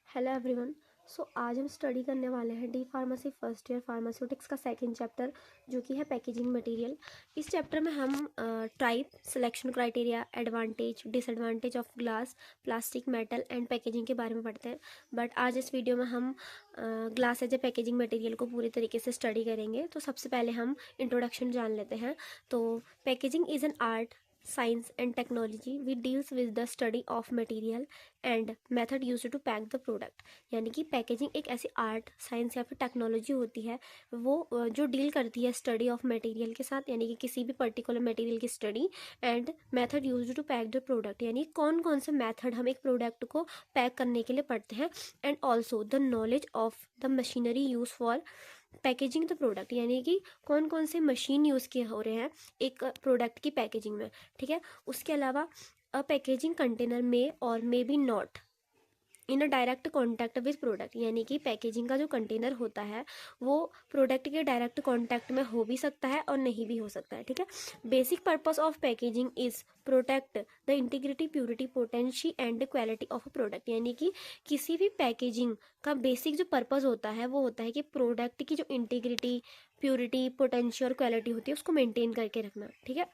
Hello everyone. आज हम study करने वाले हैं D pharmacy first year pharmaceutics का सेकंड चैप्टर जो कि है पैकेजिंग मटेरियल। इस चैप्टर में हम type, selection criteria, advantage, disadvantage of glass, plastic, metal and packaging के बारे में पढ़ते हैं। बट आज इस वीडियो में हम glass as a packaging material को पूरी तरीके से स्टडी करेंगे। तो सबसे पहले हम इंट्रोडक्शन जान लेते हैं। तो packaging is an art, science and technology which deals with the study of material and method used to pack the product। यानी कि पैकेजिंग एक ऐसी आर्ट, साइंस या फिर टेक्नोलॉजी होती है वो जो डील करती है स्टडी ऑफ मटेरियल के साथ, यानी कि किसी भी पर्टिकुलर मटेरियल की study and method used to pack the product, यानी कौन कौन से मेथड हम एक प्रोडक्ट को पैक करने के लिए पढ़ते हैं। And also the knowledge of the machinery use for packaging the product, यानी कि कौन कौन से मशीन यूज़ किए हो रहे हैं एक प्रोडक्ट की पैकेजिंग में। ठीक है। उसके अलावा अ पैकेजिंग कंटेनर में और may be not in a direct contact with product, यानी कि पैकेजिंग का जो कंटेनर होता है वो प्रोडक्ट के डायरेक्ट कॉन्टैक्ट में हो भी सकता है और नहीं भी हो सकता है। ठीक है। Basic purpose of packaging is protect the integrity, purity, potency and quality of a product, यानी कि किसी भी पैकेजिंग का बेसिक जो पर्पस होता है वो होता है कि प्रोडक्ट की जो इंटीग्रिटी, प्योरिटी, पोटेंसी और क्वालिटी होती है उसको मेंटेन करके रखना। ठीक है।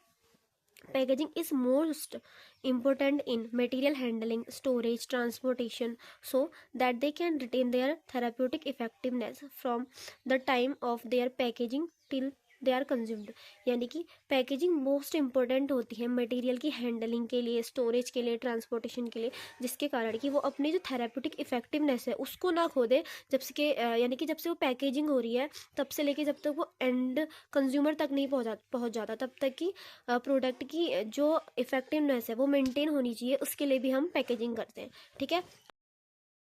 Packaging is most important in material handling, storage, transportation, so that they can retain their therapeutic effectiveness from the time of their packaging till they are consumed, यानी कि पैकेजिंग मोस्ट इंपॉर्टेंट होती है material की handling के लिए, storage के लिए, transportation के लिए, जिसके कारण कि वो अपनी जो थेराप्यूटिक इफेक्टिवनेस है उसको ना खो दे। जब से कि यानी कि जब से वो पैकेजिंग हो रही है तब से लेके जब तक वो एंड कंज्यूमर तक नहीं पहुंच जाता तब तक कि प्रोडक्ट की जो इफेक्टिवनेस है वो मेंटेन होनी चाहिए, उसके लिए भी हम पैकेजिंग करते हैं। ठीक है।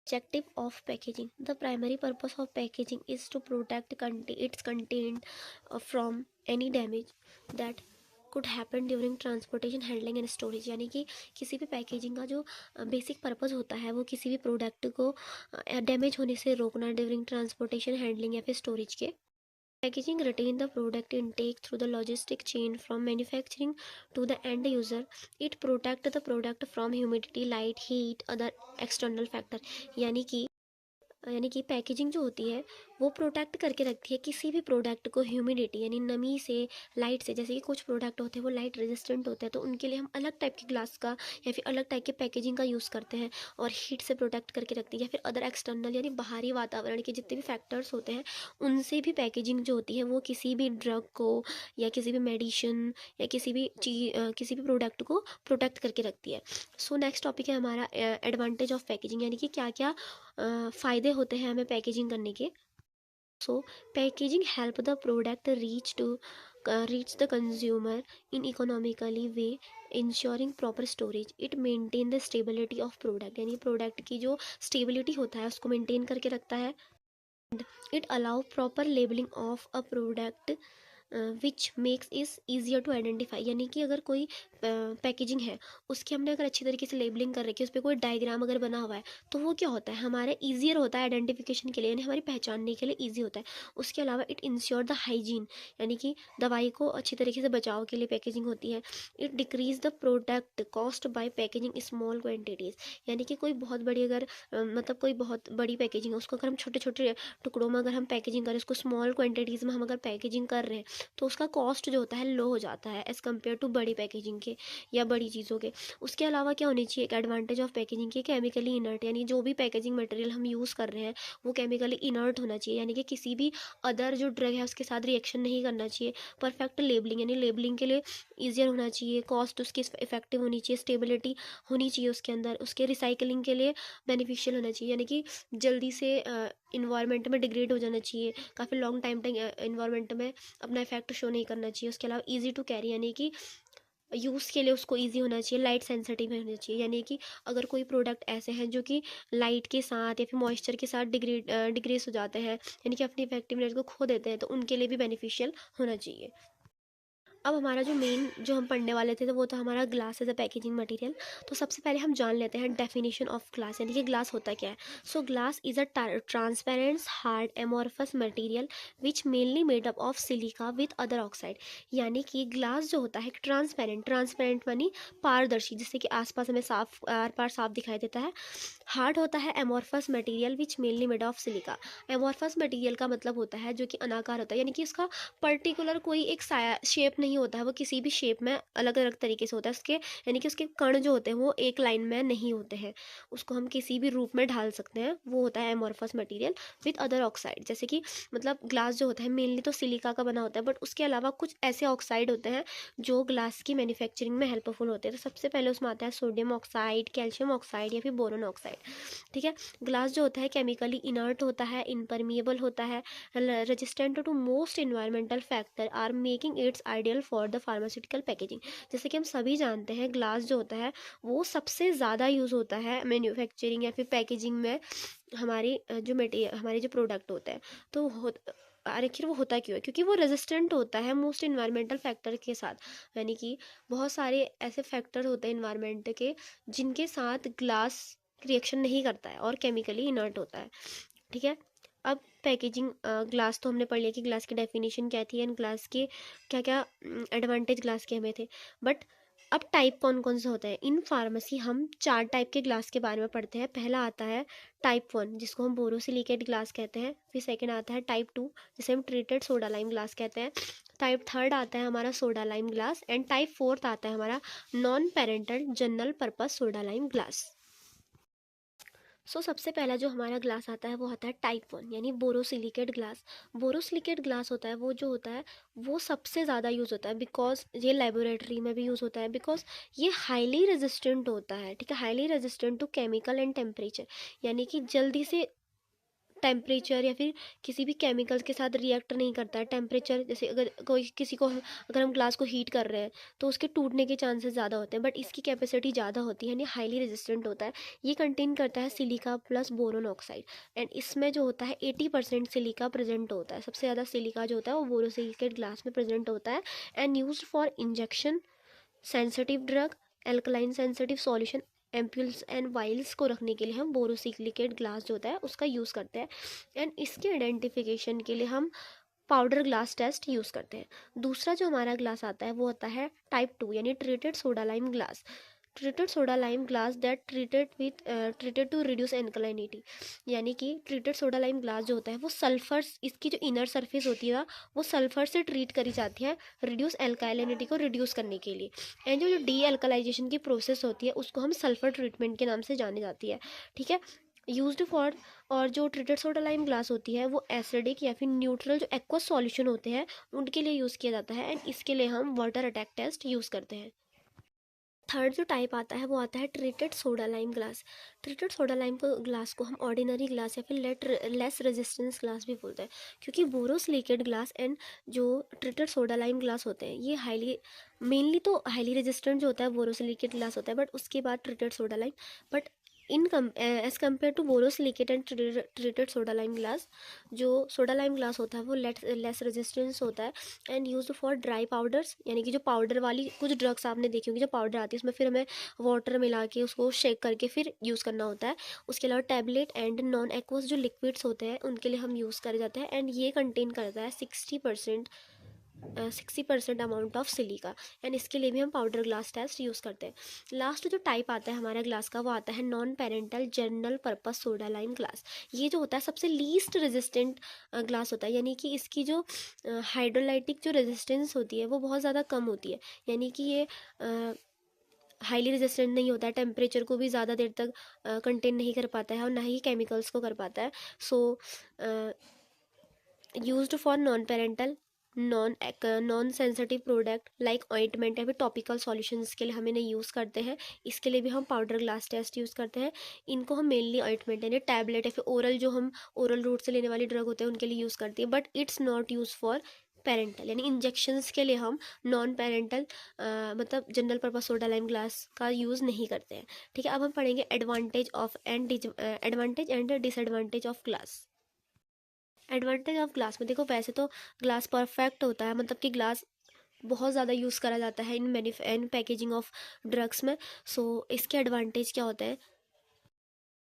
Objective of packaging: the primary purpose of packaging is to protect its content from any damage that could happen during transportation, handling and storage, यानी कि किसी भी पैकेजिंग का जो बेसिक पर्पस होता है वो किसी भी प्रोडक्ट को डैमेज होने से रोकना ड्यूरिंग ट्रांसपोर्टेशन, हैंडलिंग या फिर स्टोरेज के। Packaging retain the product intake through the logistic chain from manufacturing to the end user. It protect the product from humidity, light, heat, other external factor, यानी कि packaging जो होती है वो protect करके रखती है किसी भी प्रोडक्ट को ह्यूमिडिटी यानी नमी से, लाइट से। जैसे कि कुछ प्रोडक्ट होते हैं वो लाइट रेजिस्टेंट होते हैं तो उनके लिए हम अलग टाइप के ग्लास का या फिर अलग टाइप के पैकेजिंग का यूज़ करते हैं, और हीट से प्रोटेक्ट करके रखती है, या फिर अदर एक्सटर्नल यानी बाहरी वातावरण के जितने भी फैक्टर्स होते हैं उनसे भी पैकेजिंग जो होती है वो किसी भी ड्रग को या किसी भी मेडिसिन या किसी भी किसी भी प्रोडक्ट को प्रोटेक्ट करके रखती है। सो नेक्स्ट टॉपिक है हमारा एडवांटेज ऑफ पैकेजिंग, यानी कि क्या क्या फ़ायदे होते हैं हमें पैकेजिंग करने के। So packaging help the product reach the consumer in economically way, ensuring proper storage. It maintain the stability of product, यानी प्रोडक्ट की जो स्टेबिलिटी होता है उसको मेंटेन करके रखता है। It allow proper labelling of a product which makes is easier to identify, यानी कि अगर कोई पैकेजिंग है उसकी हमने अगर अच्छी तरीके से लेबलिंग कर रखी है, उस पर कोई डायग्राम अगर बना हुआ है तो वो क्या होता है हमारे ईजियर होता है आइडेंटिफिकेशन के लिए, यानी हमारी पहचानने के लिए ईजी होता है। उसके अलावा इट इंश्योर द हाइजीन, यानी कि दवाई को अच्छी तरीके से बचाव के लिए पैकेजिंग होती है। It decrease the product cost by packaging small quantities, यानी कि कोई बहुत बड़ी अगर मतलब कोई बहुत बड़ी पैकेजिंग है उसको अगर हम छोटे छोटे टुकड़ों में अगर हम पैकेजिंग करें, उसको स्मॉल क्वान्टिटीज़ में हम अगर पैकेजिंग कर रहे हैं तो उसका कॉस्ट जो होता है लो हो जाता है एज़ कम्पेयर टू बड़ी पैकेजिंग के या बड़ी चीज़ों के। उसके अलावा क्या होनी चाहिए एक एडवांटेज ऑफ पैकेजिंग की, केमिकली इनर्ट, यानी जो भी पैकेजिंग मटेरियल हम यूज़ कर रहे हैं वो केमिकली इनर्ट होना चाहिए, यानी कि किसी भी अदर जो ड्रग है उसके साथ रिएक्शन नहीं करना चाहिए। परफेक्ट लेबलिंग, यानी लेबलिंग के लिए ईजियर होना चाहिए, कॉस्ट उसकी इफेक्टिव होनी चाहिए, स्टेबिलिटी होनी चाहिए उसके अंदर, उसके रिसाइकलिंग के लिए बेनिफिशियल होना चाहिए, यानी कि जल्दी से इन्वायरमेंट में डिग्रेड हो जाना चाहिए, काफ़ी लॉन्ग टाइम तक इन्वायरमेंट में अपना इफेक्ट शो नहीं करना चाहिए। उसके अलावा ईजी टू कैरी, यानी कि यूज़ के लिए उसको ईजी होना चाहिए, लाइट सेंसिटिव होना चाहिए, यानी कि अगर कोई प्रोडक्ट ऐसे हैं जो कि लाइट के साथ या फिर मॉइस्चर के साथ डिग्रेस हो जाते हैं, यानी कि अपनी इफेक्टिवनेस को खो देते हैं, तो उनके लिए भी बेनिफिशियल होना चाहिए। अब हमारा जो मेन जो हम पढ़ने वाले थे तो वो था हमारा glass as a packaging material. तो सबसे पहले हम जान लेते हैं डेफिनेशन ऑफ ग्लास, यानी कि ग्लास होता क्या है। So glass is a transparent hard amorphous material which mainly made up of silica with other oxide, यानी कि ग्लास जो होता है ट्रांसपेरेंट, ट्रांसपेरेंट मानी पारदर्शी, जिससे कि आसपास हमें साफ आर पार साफ दिखाई देता है। हार्ड होता है amorphous material which mainly made of silica. Amorphous material का मतलब होता है जो कि अनाकार होता है, यानी कि उसका पर्टिकुलर कोई एक शेप नहीं होता है, वो किसी भी शेप में अलग अलग तरीके से होता है उसके, यानी कि उसके कण जो होते हैं वो एक लाइन में नहीं होते हैं, उसको हम किसी भी रूप में ढाल सकते हैं, वो होता है amorphous material with other oxide. जैसे कि मतलब ग्लास जो होता है मेनली तो सिलिका का बना होता है, बट उसके अलावा कुछ ऐसे ऑक्साइड होते हैं जो ग्लास की मैन्युफैक्चरिंग में हेल्पफुल होते हैं। तो सबसे पहले उसमें आता है सोडियम ऑक्साइड, कैल्शियम ऑक्साइड या फिर बोरोन ऑक्साइड। ठीक है। ग्लास जो होता है केमिकली इनर्ट होता है, इनपरमिएबल होता है, resistant to most environmental factor are making its ideal for the pharmaceutical packaging. जैसे कि हम सभी जानते हैं ग्लास जो होता है वो सबसे ज़्यादा यूज़ होता है मैन्युफैक्चरिंग या फिर पैकेजिंग में, हमारी जो मटेरियल, हमारे जो प्रोडक्ट होते हैं। तो आखिर वो होता क्यों है? क्योंकि वो रेजिस्टेंट होता है मोस्ट इन्वायरमेंटल फैक्टर के साथ, यानी कि बहुत सारे ऐसे फैक्टर होते हैं इन्वायरमेंट के जिनके साथ ग्लास रिएक्शन नहीं करता है और केमिकली इनर्ट होता है। ठीक है। अब पैकेजिंग, ग्लास तो हमने पढ़ लिया कि ग्लास की डेफिनेशन क्या थी एंड ग्लास के क्या क्या एडवांटेज ग्लास के हमें थे। बट अब टाइप कौन कौन से होते हैं इन फार्मेसी? हम 4 टाइप के ग्लास के बारे में पढ़ते हैं। पहला आता है टाइप 1 जिसको हम बोरोसिलिकेट ग्लास कहते हैं। फिर सेकंड आता है टाइप 2 जिसे हम ट्रीटेड सोडा लाइम ग्लास कहते हैं। टाइप थर्ड आता है हमारा soda lime glass and type fourth आता है हमारा non parental general purpose soda lime glass. सबसे पहला जो हमारा ग्लास आता है वो आता है टाइप 1 यानी बोरोसिलिकेट ग्लास। बोरोसिलिकेट ग्लास होता है वो जो होता है वो सबसे ज़्यादा यूज़ होता है, बिकॉज ये लेबोरेटरी में भी यूज़ होता है, बिकॉज ये हाईली रेजिस्टेंट होता है। ठीक है, highly resistant to chemical and temperature, यानी कि जल्दी से टेम्परेचर या फिर किसी भी केमिकल्स के साथ रिएक्ट नहीं करता है। टेम्परेचर जैसे अगर कोई किसी को अगर हम ग्लास को हीट कर रहे हैं तो उसके टूटने के चांसेस ज़्यादा होते हैं, बट इसकी कैपेसिटी ज़्यादा होती है, यानी हाईली रेजिस्टेंट होता है। ये कंटेन करता है silica plus boron oxide and इसमें जो होता है 80% सिलिका प्रेजेंट होता है। सबसे ज़्यादा सिलिका जो होता है वो बोरोसिलिकेट ग्लास में प्रेजेंट होता है and use for injection, sensitive drug, alkaline sensitive solution, ampoules and vials को रखने के लिए हम बोरोसिलिकेट ग्लास जो होता है उसका यूज़ करते हैं एंड इसके आइडेंटिफिकेशन के लिए हम पाउडर ग्लास टेस्ट यूज़ करते हैं। दूसरा जो हमारा ग्लास आता है वो होता है टाइप 2 यानी treated soda lime glass. Treated soda lime glass that treated to reduce alkalinity, यानी कि ट्रीटेड सोडा लाइम ग्लास जो होता है वो सल्फर, इसकी जो इनर सरफेस होती है ना वो सल्फर से ट्रीट करी जाती है रिड्यूस एल्कालिनिटी को रिड्यूस करने के लिए, एंड जो डी एल्कलाइजेशन की प्रोसेस होती है उसको हम सल्फर ट्रीटमेंट के नाम से जानी जाती है। ठीक है, यूज्ड फॉर, और जो ट्रीटेड सोडा लाइम ग्लास होती है वो एसिडिक या फिर न्यूट्रल जो एक्वस सॉल्यूशन होते हैं उनके लिए यूज़ किया जाता है एंड इसके लिए हम वाटर अटैक टेस्ट यूज़ करते हैं। थर्ड जो टाइप आता है वो आता है treated soda lime glass. Treated soda lime को ग्लास को हम ऑर्डिनरी ग्लास या फिर लेस रेजिस्टेंस ग्लास भी बोलते हैं, क्योंकि बोरोसिलिकेट ग्लास एंड जो ट्रीटेड सोडा लाइम ग्लास होते हैं ये हाईली, मेनली तो हाईली रेजिस्टेंट जो होता है बोरोसिलिकेट ग्लास होता है, बट उसके बाद treated soda lime. But in as compare to borosilicate and treated soda lime glass, जो सोडा लाइम ग्लास होता है वो लेस रेजिस्टेंस होता है and use for dry powders, यानी कि जो पाउडर वाली कुछ ड्रग्स आपने देखी होंगी जो पाउडर आती है उसमें फिर हमें वाटर मिला के उसको शेक करके फिर यूज़ करना होता है। उसके अलावा टैबलेट एंड नॉन एक्वस जो लिक्विड्स होते हैं उनके लिए हम यूज़ करे जाते हैं एंड ये कंटेन करता है 60% अमाउंट ऑफ सिलिका एंड इसके लिए भी हम पाउडर ग्लास टेस्ट यूज़ करते हैं। लास्ट जो टाइप आता है हमारा ग्लास का वो आता है non parental general purpose soda lime glass. ये जो होता है सबसे लीस्ट रेजिस्टेंट ग्लास होता है, यानी कि इसकी जो हाइड्रोलाइटिक जो रेजिस्टेंस होती है वो बहुत ज़्यादा कम होती है, यानी कि ये हाईली रेजिस्टेंट नहीं होता है, टेम्परेचर को भी ज़्यादा देर तक कंटेन नहीं कर पाता है और ना ही केमिकल्स को कर पाता है। Used for non parental non sensitive product like ointment या फिर टॉपिकल सॉल्यूशंस के लिए हम इन्हें यूज़ करते हैं। इसके लिए भी हम पाउडर ग्लास टेस्ट यूज़ करते हैं। इनको हम मेनली ऑइंटमेंट यानी टैबलेट या फिर ओरल, जो हम ओरल रूट से लेने वाली ड्रग होते हैं उनके लिए यूज़ करते हैं, but it's not use for parental, यानी इंजेक्शंस के लिए हम नॉन पेरेंटल मतलब general purpose soda lime glass का यूज़ नहीं करते हैं। ठीक है, अब हम पढ़ेंगे advantage and disadvantage of glass. Advantage of glass में देखो, वैसे तो ग्लास परफेक्ट होता है, मतलब कि ग्लास बहुत ज़्यादा यूज़ करा जाता है इन पैकेजिंग ऑफ ड्रग्स में। इसके एडवांटेज क्या होते हैं?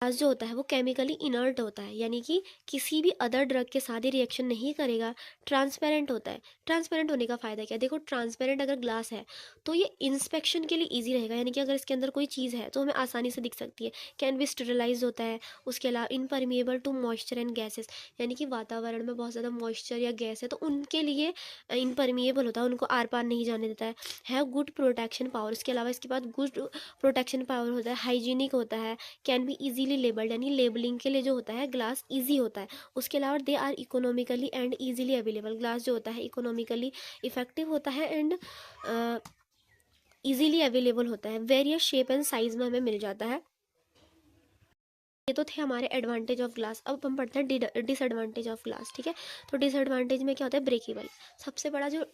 ग्लास जो होता है वो केमिकली इनर्ट होता है, यानी कि किसी भी अदर ड्रग के साथ ही रिएक्शन नहीं करेगा। ट्रांसपेरेंट होता है। ट्रांसपेरेंट होने का फ़ायदा क्या है? देखो, ट्रांसपेरेंट अगर ग्लास है तो ये इंस्पेक्शन के लिए ईजी रहेगा, यानी कि अगर इसके अंदर कोई चीज़ है तो हमें आसानी से दिख सकती है। कैन बी स्टेरिलाइज होता है। उसके अलावा इनपरमिएबल टू मॉइस्चर एंड गैसेस, यानी कि वातावरण में बहुत ज़्यादा मॉइस्चर या गैस है तो उनके लिए इनपरमिएबल होता है, उनको आर पार नहीं जाने देता है। हैव गुड प्रोटेक्शन पावर, इसके अलावा इसके पास गुड प्रोटेक्शन पावर होता है। हाइजीनिक होता है। कैन बी इजीली लेबल्ड, यानी लेबलिंग के लिए जो होता है ग्लास इजी होता है। उसके अलावा they are economically and easily available, glass जो होता है इकोनॉमिकली इफेक्टिव होता है एंड इजीली अवेलेबल होता है। वेरियस शेप एंड साइज में हमें मिल जाता है। ये तो थे हमारे एडवांटेज ऑफ ग्लास। अब हम पढ़ते हैं डिसएडवांटेज ऑफ ग्लास। ठीक है, तो डिसएडवांटेज में क्या होता है? ब्रेकेबल। सबसे बड़ा जो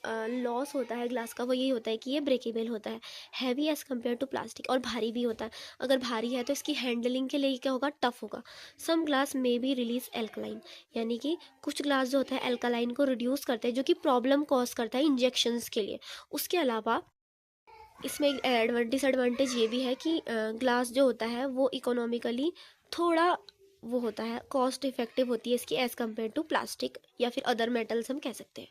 लॉस होता है ग्लास का वो यही होता है कि ये ब्रेकेबल होता है। Heavy as compare to plastic, और भारी भी होता है। अगर भारी है तो इसकी हैंडलिंग के लिए क्या होगा? टफ होगा। सम ग्लास में भी रिलीज एल्कलाइन, यानी कि कुछ ग्लास जो होता है एल्कलाइन को रिड्यूस करते हैं, जो कि प्रॉब्लम कॉज करता है इंजेक्शंस के लिए। उसके अलावा इसमें एक डिसएडवांटेज ये भी है कि ग्लास जो होता है वो इकोनॉमिकली थोड़ा वो होता है, कॉस्ट इफेक्टिव होती है इसकी एज़ कम्पेयर टू प्लास्टिक या फिर अदर मेटल्स हम कह सकते हैं।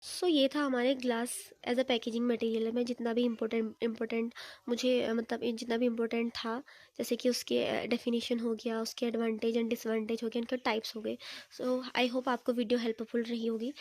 सो ये था हमारे glass as a packaging material में जितना भी इम्पोर्टेंट मुझे मतलब जितना भी इम्पोर्टेंट था, जैसे कि उसके डेफिनेशन हो गया, उसके एडवांटेज एंड डिसएडवांटेज हो गया, इनके टाइप्स हो गए। सो आई होप आपको वीडियो हेल्पफुल रही होगी।